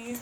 you.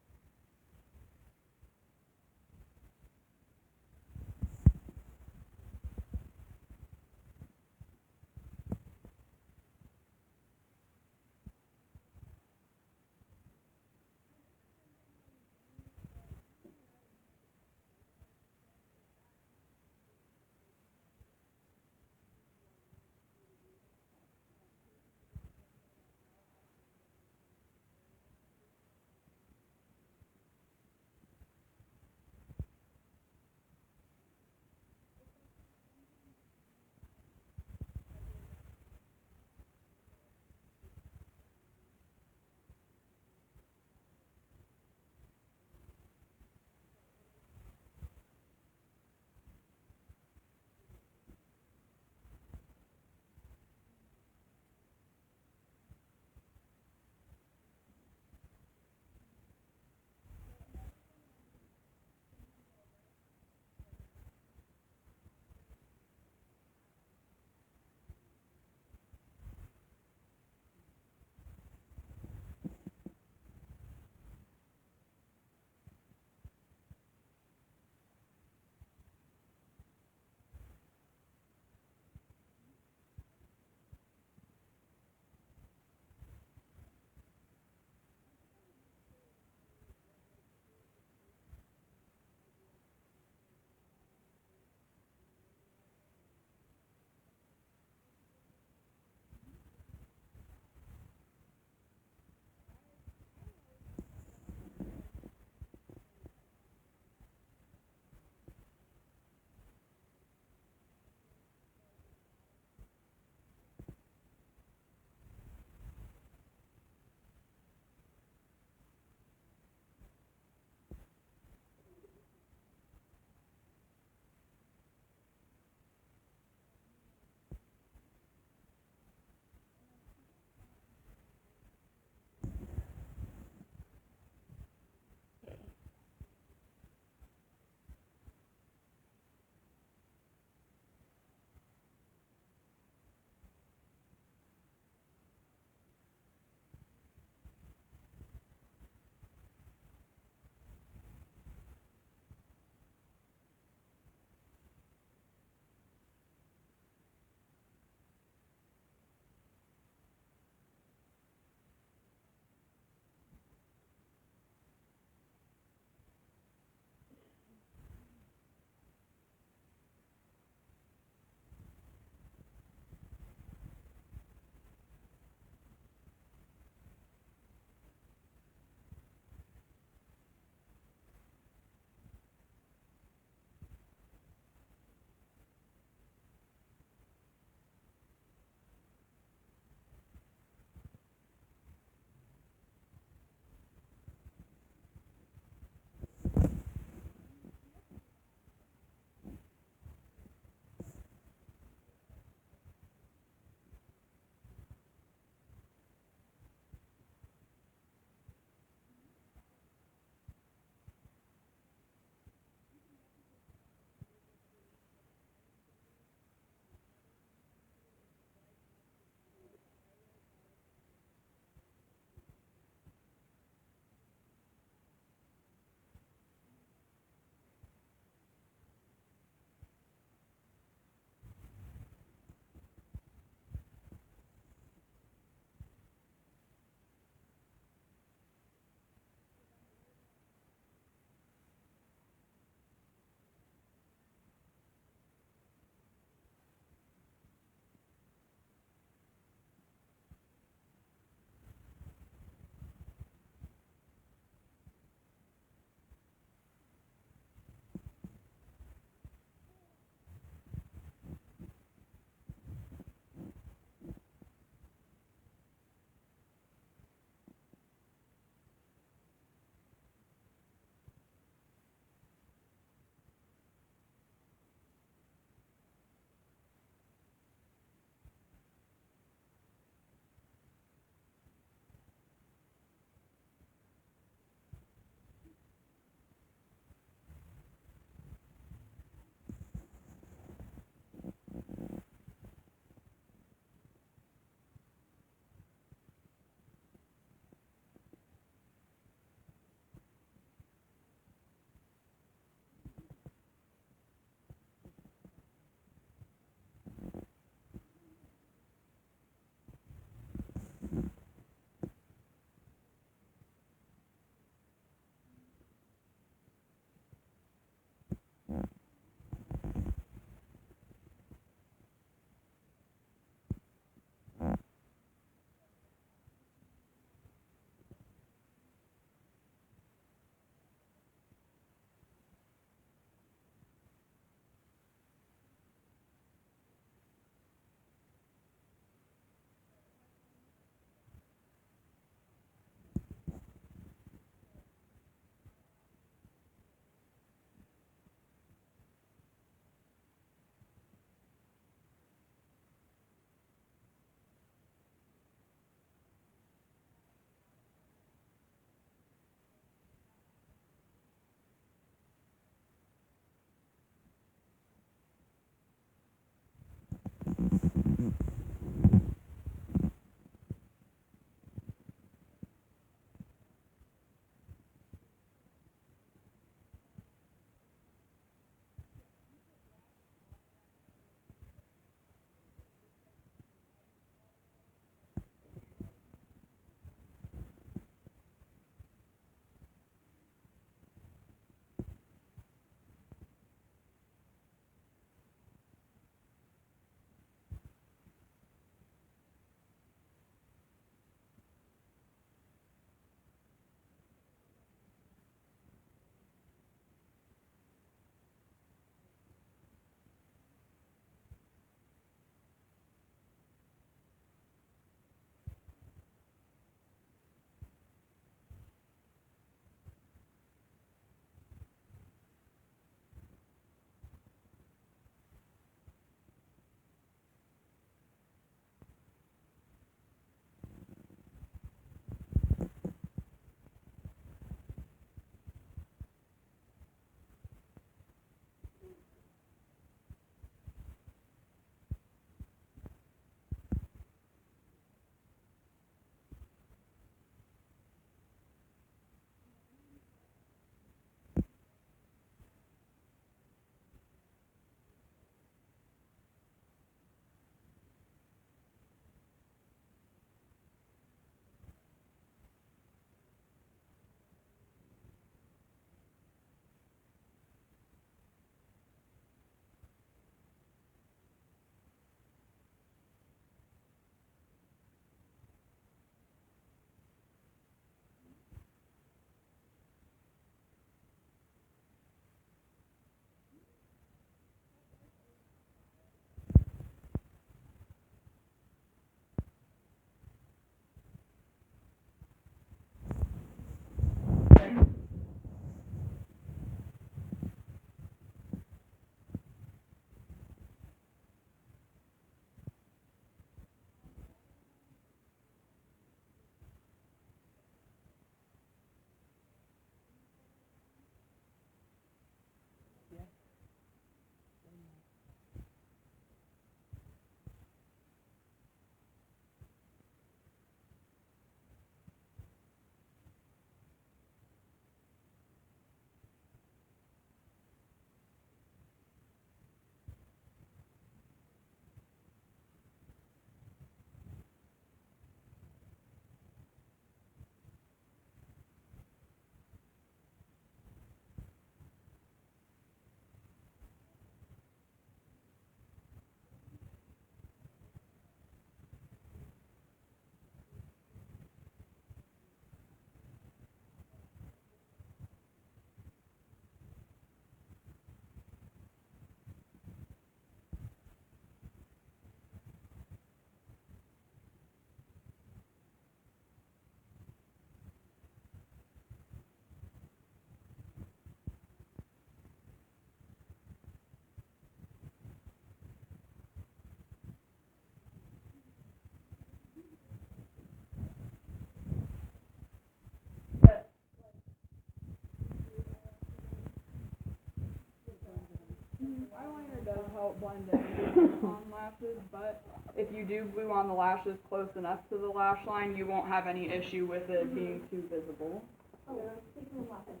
does help blend in on lashes, but if you do glue on the lashes close enough to the lash line, you won't have any issue with it being too visible. Oh, speaking of lashes,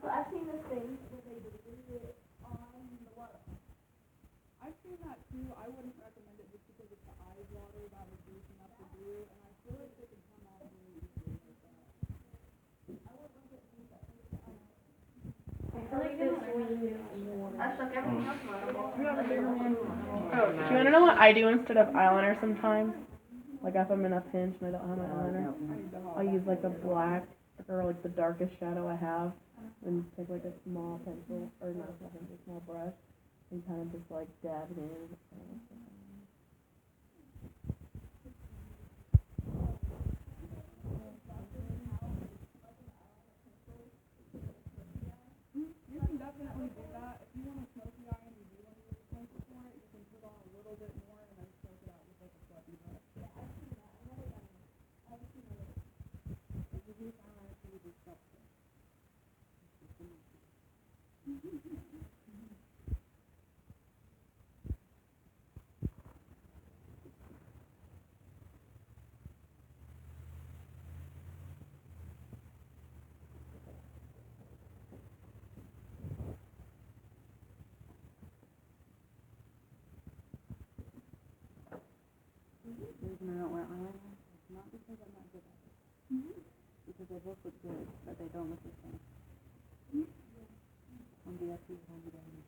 so I've seen this thing where they glue it on the water. I've seen that too. I wouldn't recommend it just because it's the eye water that would loosen up the glue, and I feel like it can come off really easily like that. I feel like this one I stuck everything else in You have a bigger one? Oh, do you want to know what I do instead of eyeliner sometimes? Like if I'm in a pinch and I don't have my eyeliner, I'll use like a black or like the darkest shadow I have, and take like a small pencil or not a small pencil, a small brush, and kind of just like dab it in. You can definitely do that. If you want a smoky eye and you do want to use pencil for it, you can put on a little bit more and then smoke it out with like a fluffy brush. Yeah, I've seen that. I've never done it. I've seen it. If you use eyeliner, it would be stuff. The reason I don't wear eyeliner is not because I'm not good at it. Because they both look good, but they don't look the same. On the up here, on the down.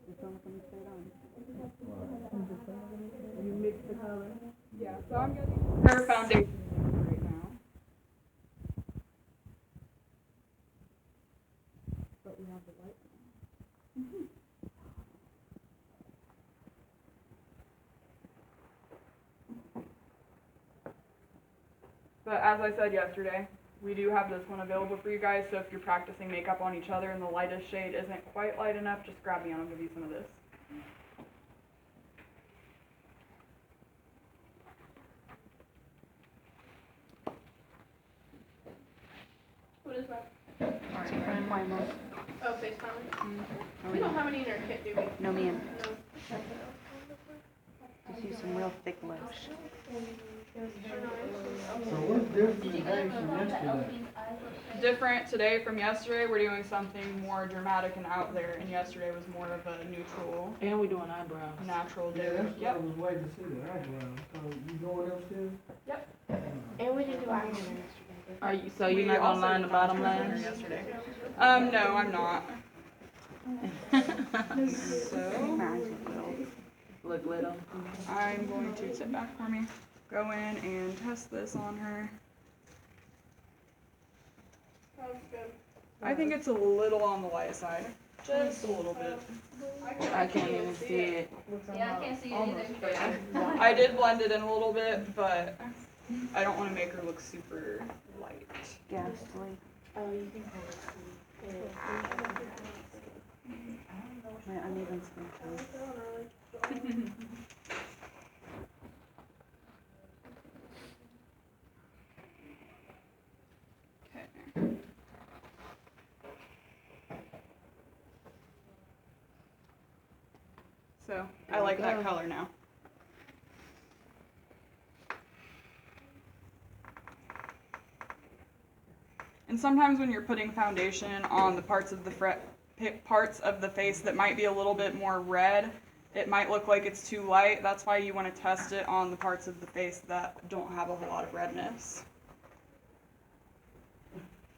Just don't look at me straight on. You mix the color. Yeah, so I'm getting her foundation right now. But we have the light now. But as I said yesterday, we do have this one available for you guys, so if you're practicing makeup on each other and the lightest shade isn't quite light enough, just grab me and I'll give you some of this. What is that? Primer. Oh, face powder? We don't have any in our kit, do we? No, ma'am. No. Just use some real thick lotion. So what's different today from yesterday? Different today from yesterday, we're doing something more dramatic and out there, and yesterday was more of a neutral, And we doing eyebrows. natural Yeah, do. that's what I Yep. was waiting to see the eyebrows. So you going upstairs? And we didn't do eyeliner yesterday. Are you? So you're We not gonna also line the did bottom contour line? yesterday. No, I'm not. So, Look little. I'm going to sit back for me, go in and test this on her. Sounds good. I think it's a little on the light side, just a little bit. I can't even see it. Yeah, I can't see it Almost either. there. I did blend it in a little bit, but I don't want to make her look super light. Ghastly. Oh, you can hold it. My uneven skin tone. Okay. So, I like that color now. And sometimes when you're putting foundation on the parts of the parts of the face that might be a little bit more red, it might look like it's too light. That's why you want to test it on the parts of the face that don't have a whole lot of redness.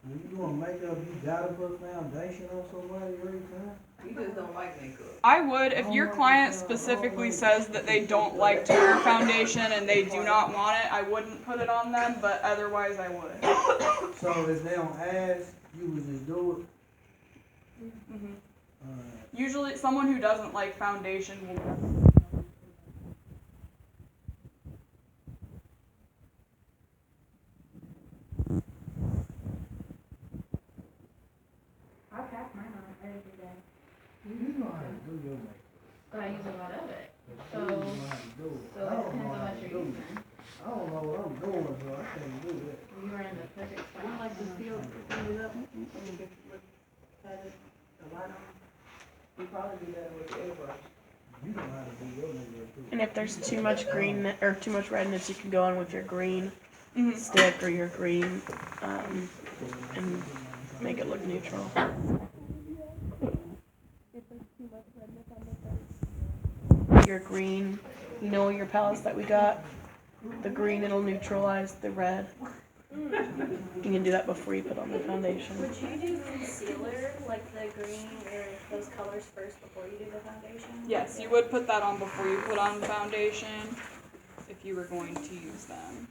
When you doing makeup, you gotta put foundation on somebody every time? You just don't like makeup. I would, if your client specifically says that they don't like to wear foundation and they do not want it, I wouldn't put it on them, but otherwise I would. So if they don't ask, you would just do hmm it? Usually, someone who doesn't like foundation will. I pack mine on every day. You know how to do your makeup. But I use a lot of it. But you know how to do it. So I it don't depends know on how what to you're do it. using. I don't know what I'm doing, so I can't do that. You were in the perfect spot. Like to seal it up. We probably do that with the airbrush. You don't know how to do your neighbor too. And if there's too much green or too much redness, you can go on with your green Mhm. stick or your green, and make it look neutral. Your green, you know, your palettes that we got, the green, it'll neutralize the red. You can do that before you put on the foundation. Would you do concealer, like the green or those colors first before you do the foundation? Yes, you would put that on before you put on the foundation if you were going to use them.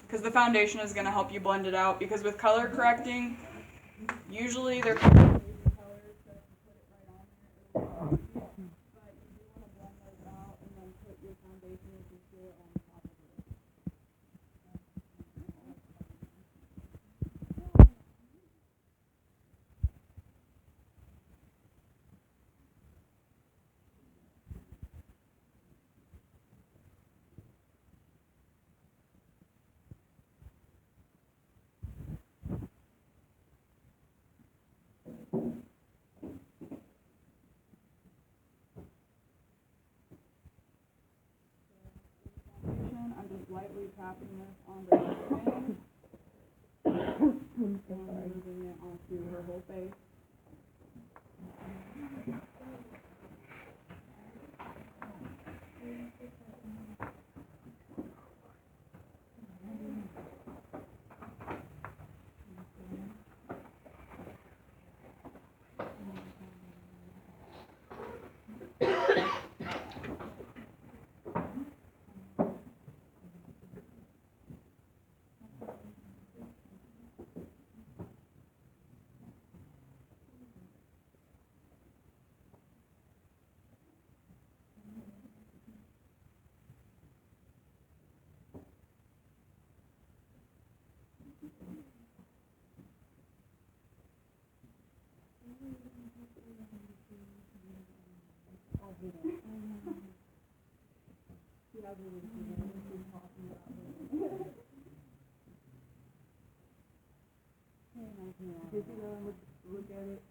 Because the foundation is going to help you blend it out. Because with color correcting, usually they're I'm just lightly tapping this onto her skin and moving it onto her whole face. Did you go and look at it,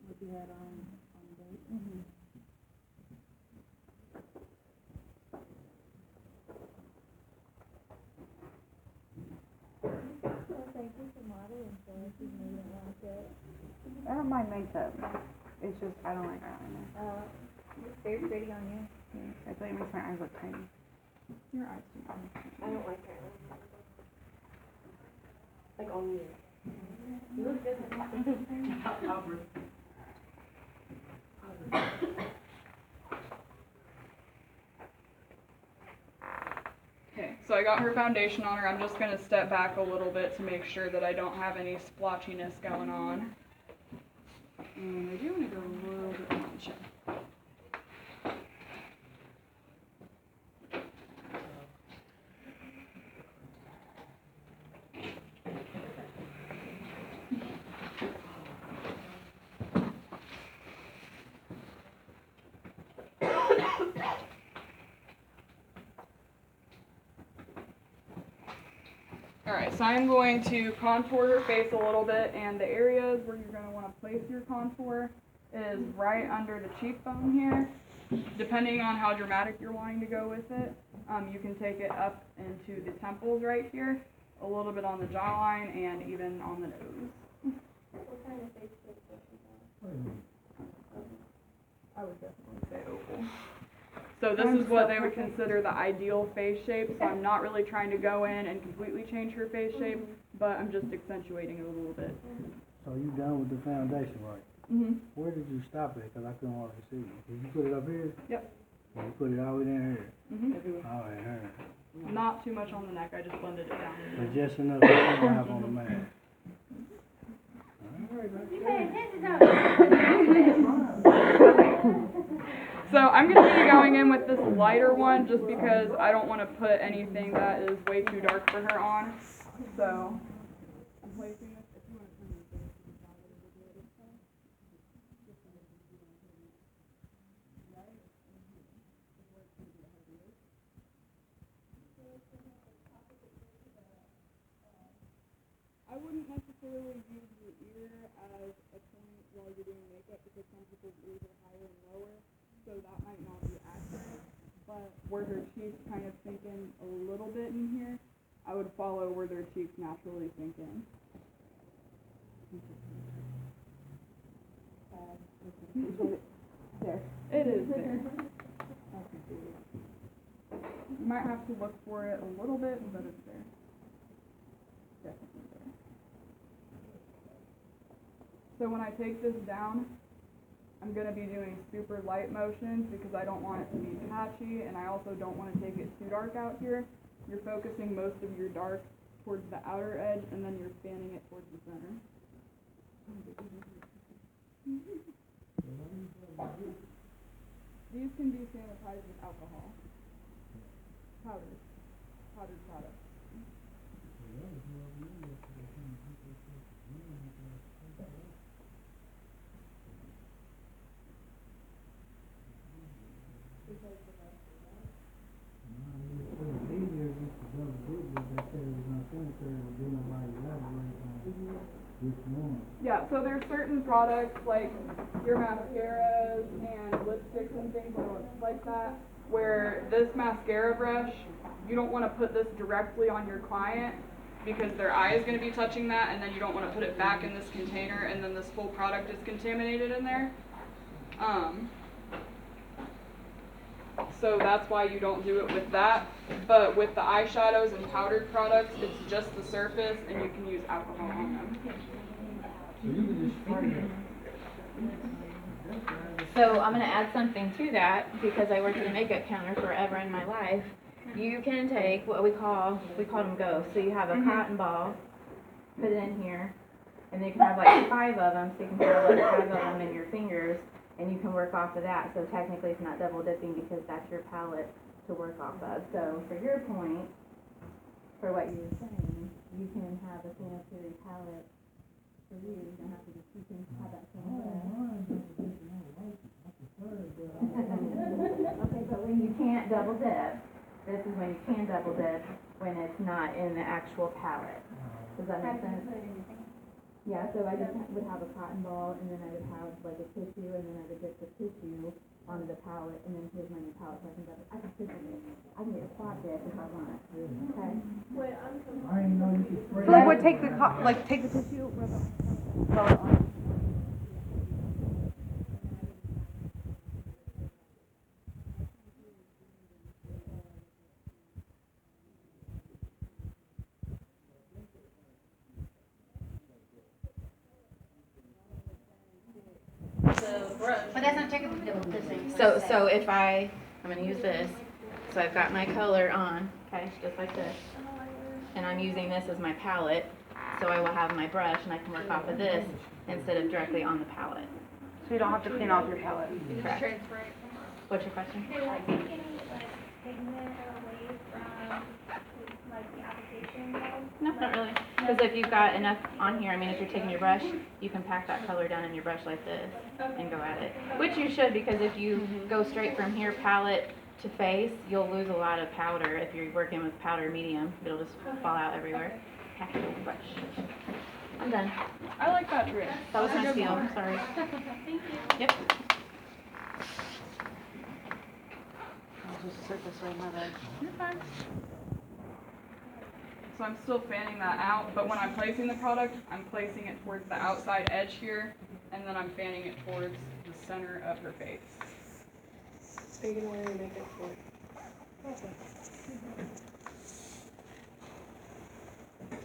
what you had on the date? Mm-hmm. I don't mind makeup. It's just, I don't like eyeliner. It's very pretty on you. I feel like it makes my eyes look tiny. Your eyes too tiny. I don't like her. Like on you. You look good. Okay, so I got her foundation on her. I'm just going to step back a little bit to make sure that I don't have any splotchiness going on. And I do want to go a little bit on the chin. Alright, so I'm going to contour her face a little bit, and the areas where you're going to want to place your contour is right under the cheekbone here. Depending on how dramatic you're wanting to go with it, you can take it up into the temples right here, a little bit on the jawline, and even on the nose. What kind of face shape does she have? I would definitely say oval. So this is what they would consider the ideal face shape, so I'm not really trying to go in and completely change her face shape, but I'm just accentuating it a little bit. So you done with the foundation, right? Mm-hmm. Where did you stop at? Cause I couldn't hardly see you. Did you put it up here? Yep. Or you put it all the way down here? Mm-hmm. All right, here. Not too much on the neck, I just blended it down. But just enough to have on the mat. You pay attention to So I'm going to be going in with this lighter one just because I don't want to put anything that is way too dark for her on. So I'm placing this. If you want to turn your face to the side a little bit. I wouldn't necessarily use your ear as a point while you're doing makeup because some people is either higher and lower, so that might not be accurate. But where their cheeks kind of sink in a little bit in here, I would follow where their cheeks naturally sink in. There. It is there. You might have to look for it a little bit, but it's there. Definitely there. So when I take this down, I'm going to be doing super light motions because I don't want it to be patchy, and I also don't want to take it too dark out here. You're focusing most of your dark towards the outer edge, and then you're fanning it towards the center. These can be sanitized with alcohol. Powdered products. Yeah, so there's certain products like your mascaras and lipsticks and things like that, where this mascara brush, you don't want to put this directly on your client because their eye is going to be touching that, and then you don't want to put it back in this container and then this whole product is contaminated in there. So that's why you don't do it with that. But with the eyeshadows and powdered products, it's just the surface and you can use alcohol on them. So you can just spray it. So I'm going to add something to that because I worked at a makeup counter forever in my life. You can take what we call them ghosts. So you have a cotton ball, put it in here, and then you can have like 5 of them. So you can have like 5 of them in your fingers, and you can work off of that. So technically it's not double dipping because that's your palette to work off of. So for your point, for what you were saying, you can have a sanitary palette for you. You don't have to just, you can have that same Okay, but when you can't double dip, this is when you can double dip, when it's not in the actual palette. Does that make sense? Yeah, so I just would have a cotton ball, and then I would have like a tissue, and then I would dip the tissue onto the palette, and then here's my new palette, so I can double, I can flip it. I can get a quad dip if I want. Okay? Wait, I'm so I didn't know you could spray So like it. what, take the tissue, rub it on. But that's not technically double dipping. So if I'm gonna use this, so I've got my color on, okay, just like this, and I'm using this as my palette, so I will have my brush and I can work off of this instead of directly on the palette. So you don't have to clean off your palette. Correct. Transfer it. What's your question? They like taking like pigment away from like the application though? No, not really. Because if you've got enough on here, I mean, if you're taking your brush, you can pack that color down in your brush like this and go at it. Which you should, because if you go straight from here palette to face, you'll lose a lot of powder. If you're working with powder medium, it'll just fall out everywhere. Pack it with a brush. I'm done. I like that trick. That was That's a my good spiel. one. Sorry. Thank you. Yep. I'll just surface right my leg. You're fine. So I'm still fanning that out, but when I'm placing the product, I'm placing it towards the outside edge here, and then I'm fanning it towards the center of her face. Are you gonna wear your makeup for?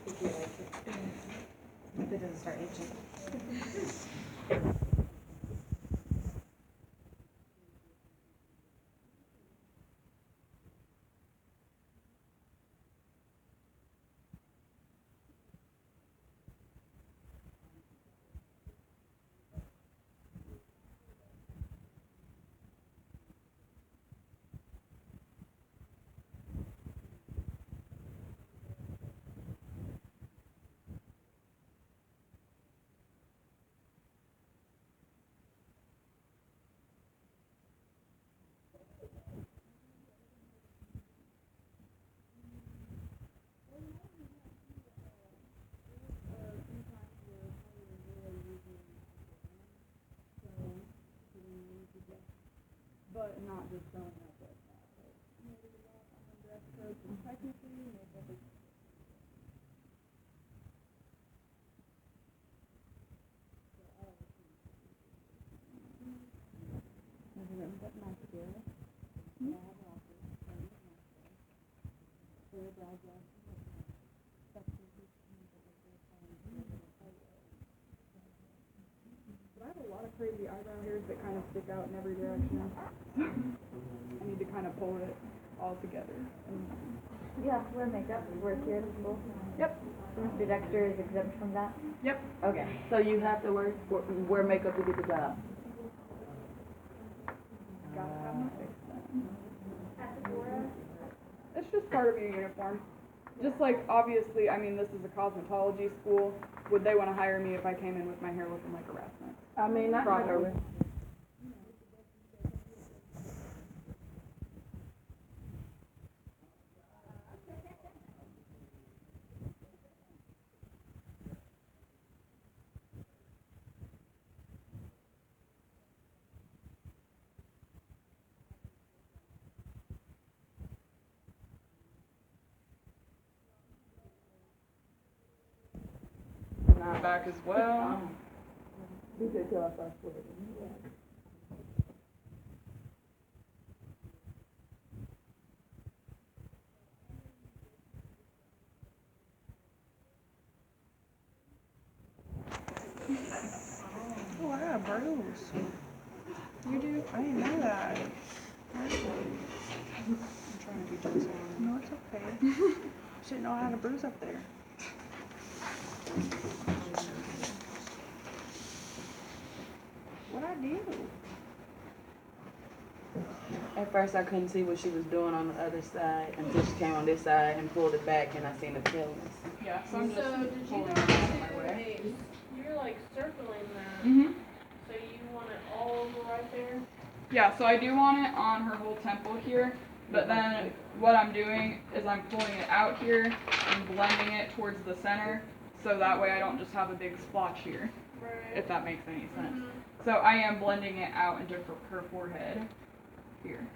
If you like it. If it doesn't start itching. But not just showing up like that. Like, maybe the law on the dress code and technically makeup is mascara. I have also mascara. So the brow brush But I have a lot of crazy eyebrow hairs that kind of stick out in every direction. I need to kind of pull it all together. You have to wear makeup to work here at school? Yep. Mr. Dexter is exempt from that? Yep. Okay. So you have to wear makeup to get the job. Gotta have my face done. It's just part of your uniform. Just like, obviously, I mean, this is a cosmetology school. Would they want to hire me if I came in with my hair looking like a rat's nest? I mean, not Probably. My back as well. You could tell us our story. Oh, I got a bruise. You do? I didn't know that. I'm trying to be gentle. No, it's okay. Shouldn't know I had a bruise up there. What'd I do? At first, I couldn't see what she was doing on the other side until she came on this side and pulled it back, and I seen the peelings. Yeah, so I'm just So did you pulling guys it out of my way. you're like circling that, Mm-hmm. so you want it all over right there? Yeah, so I do want it on her whole temple here, but then what I'm doing is I'm pulling it out here and blending it towards the center, so that way I don't just have a big splotch here, Right. if that makes any sense. Mhm. So I am blending it out into her forehead here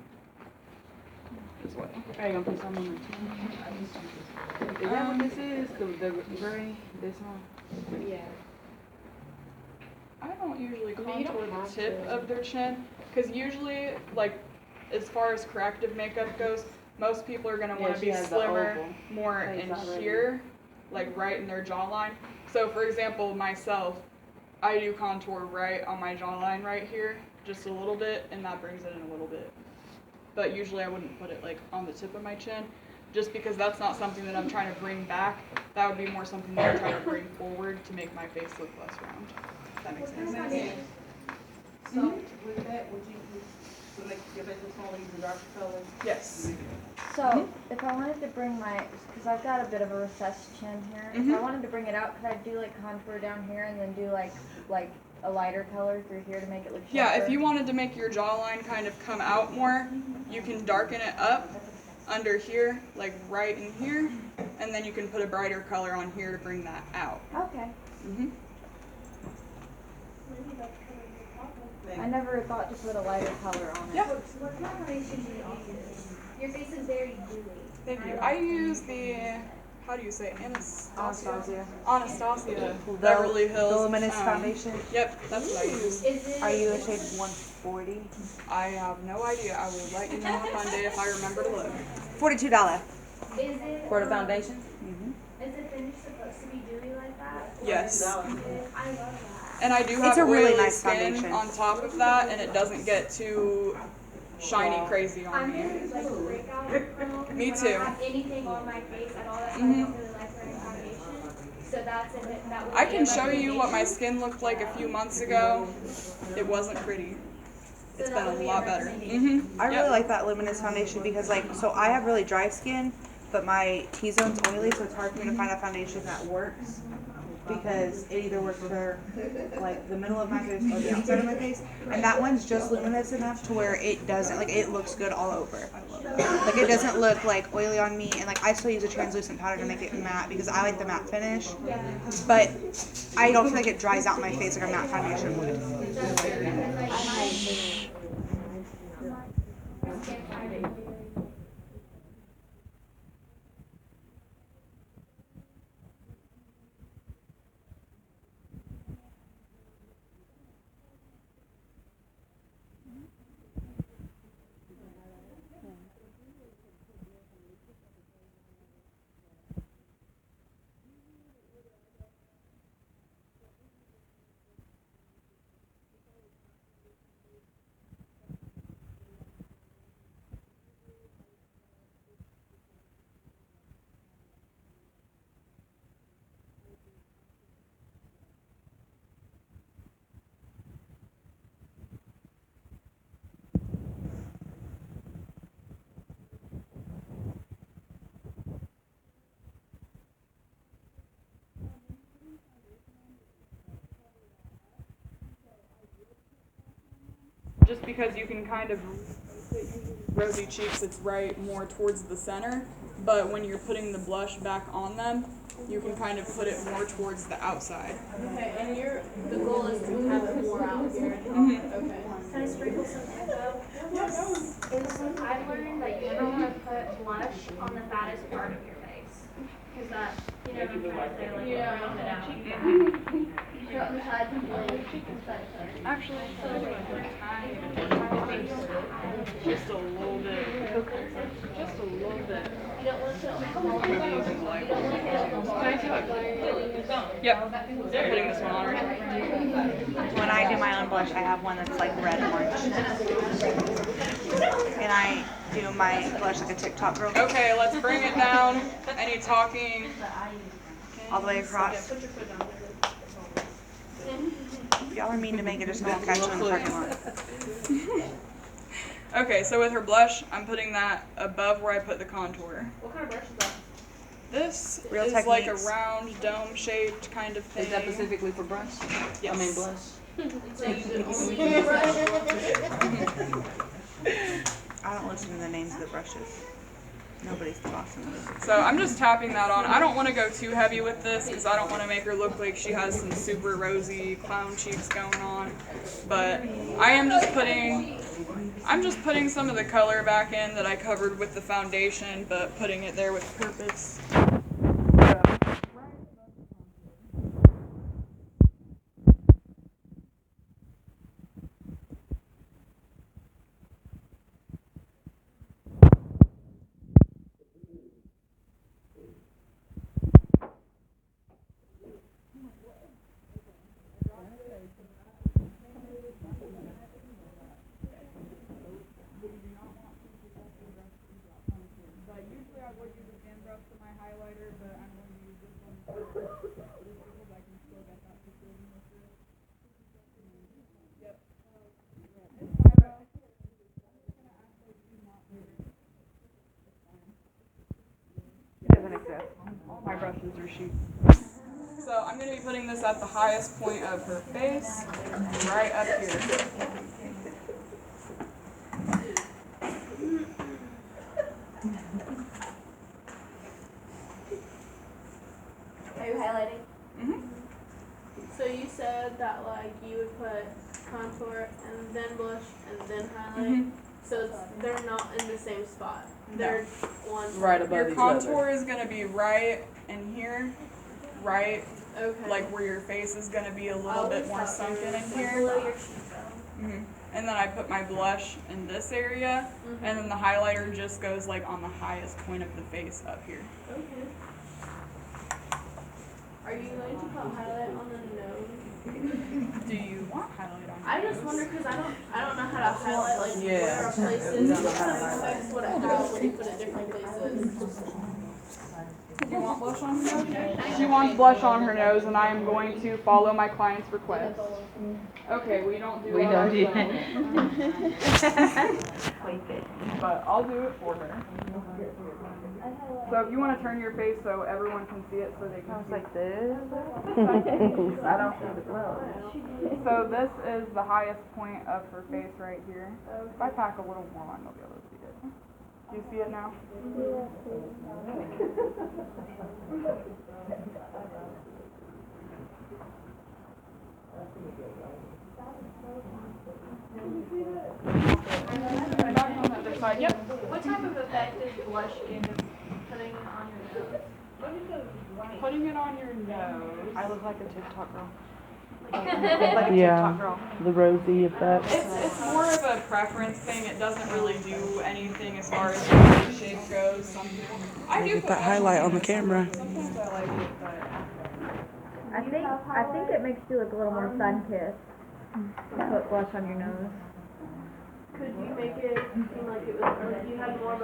as well. Are you gonna put some on my chin? Is that what this is? The gray? This one? Yeah. I don't usually I mean, you don't contour the have tip to. of their chin, because usually, like, as far as corrective makeup goes, most people are going to Yeah, want to she be has the slimmer, oval more face in already. here, like right in their jawline. So, for example, myself, I do contour right on my jawline right here, just a little bit, and that brings it in a little bit. But usually I wouldn't put it, like, on the tip of my chin, just because that's not something that I'm trying to bring back. That would be more something that I'm trying to bring forward to make my face look less round. If that makes any sense. So with that, would you make your face look smaller, use the darker color? Yes. So, if I wanted to bring my, because I've got a bit of a recessed chin here, if I wanted to bring it out, could I do like contour down here and then do like a lighter color through here to make it look Yeah, if sharper? you wanted to make your jawline kind of come out more, you can darken it up under here, like right in here, and then you can put a brighter color on here to bring that out. Okay. Mhm. I never thought to put a lighter color on it. Yeah. What foundation do you use? Your face is very dewy. Thank you. I use the, how do you say it? Anastasia. Anastasia Beverly Hills. The Luminous um, Foundation. Yep, that's what I use. Is it? Are you a shade 140? I have no idea. I will let you know on Monday if I remember to look. $42 Is it? for the foundation. Is the finish supposed to be dewy like that? Yes. I love that. And I do have a really oily nice skin foundation. on top of that, and it doesn't get too shiny crazy on I'm me. very like breakout prone. Me when too. I have anything on my face at all, that's why I don't really like wearing foundation. So that's it. That would I be can a show you what my recommendation. skin looked like a few months ago. It wasn't pretty. So It's that been would a be lot better. recommendation. I really like that Luminous Foundation because, like, so I have really dry skin, but my T-zone's oily, so it's hard for me to find a foundation that works because it either works for, like, the middle of my face or the outside of my face. And that one's just luminous enough to where it doesn't, like, it looks good all over. Like, it doesn't look, like, oily on me. And, like, I still use a translucent powder to make it matte because I like the matte finish. But I don't feel like it dries out my face like a matte foundation would. Just because you can kind of rosy cheeks, it's right more towards the center, but when you're putting the blush back on them, you can kind of put it more towards the outside. Okay, and the goal is to have it more out here. Mm-hmm. Okay. Can I sprinkle some info? Yes. I've learned that you never want to put blush on the fattest part of your face. Because that, you know what I'm trying to say, like, round it out. Show it on the side, Actually, just a little bit. Just a little bit. You don't want to put it on the whole thing. You don't want to get it on the wall. Yep, I'm putting this one on already. When I do my own blush, I have one that's like red orange. And I do my blush like a TikTok girl. Okay, let's bring it down. Any talking? All the way across. If y'all are mean to make it, just don't catch you in the parking lot. Okay, so with her blush, I'm putting that above where I put the contour. What kind of brush is that? This Real is like a Techniques. round, dome-shaped kind of thing. Is that specifically for brush? Yes. I mean blush? So you use it only brush? I don't listen to the names of the brushes. Nobody's the boss in this. So I'm just tapping that on. I don't want to go too heavy with this because I don't want to make her look like she has some super rosy clown cheeks going on. But I'm just putting some of the color back in that I covered with the foundation, but putting it there with purpose. All my brushes are sheet. So I'm going to be putting this at the highest point of her face, right up here. Are you highlighting? Mm-hmm. So you said that like you would put contour and then blush and then highlight. Mm-hmm. So they're not in the same spot. They're one Right above Your each other. contour is going to be right in here, right, Okay. like where your face is going to be a little bit more sunken in here. Below your cheekbone. Mm-hmm. And then I put my blush in this area, and then the highlighter just goes like on the highest point of the face up here. Okay. Are you going to put highlight on the nose? Do you want highlight on your I just nose? wonder because I don't know how to highlight like Yeah. where are places. What kind of effects would it have when you put it different places? Do you want blush on her nose? She wants blush on her nose, and I am going to follow my client's request. Okay, we don't do that ourselves, but I'll do it for her. So if you want to turn your face so everyone can see it, so they can see Like this? I don't see the glow. So this is the highest point of her face right here. If I pack a little more on, you'll be able to see it. Do you see it now? Back on the other side. Yep. What type of effect does blush give putting it on your nose? Putting it on your nose. I look like a TikTok girl. Yeah. The rosy effect. It's more of a preference thing. It doesn't really do anything as far as the face shape goes. Some people, I do Get put that blush highlight on the nose. camera. Sometimes I like it, but I think it makes you look a little more sun-kissed. Put blush on your nose. Could you make it seem like it was like you had more of a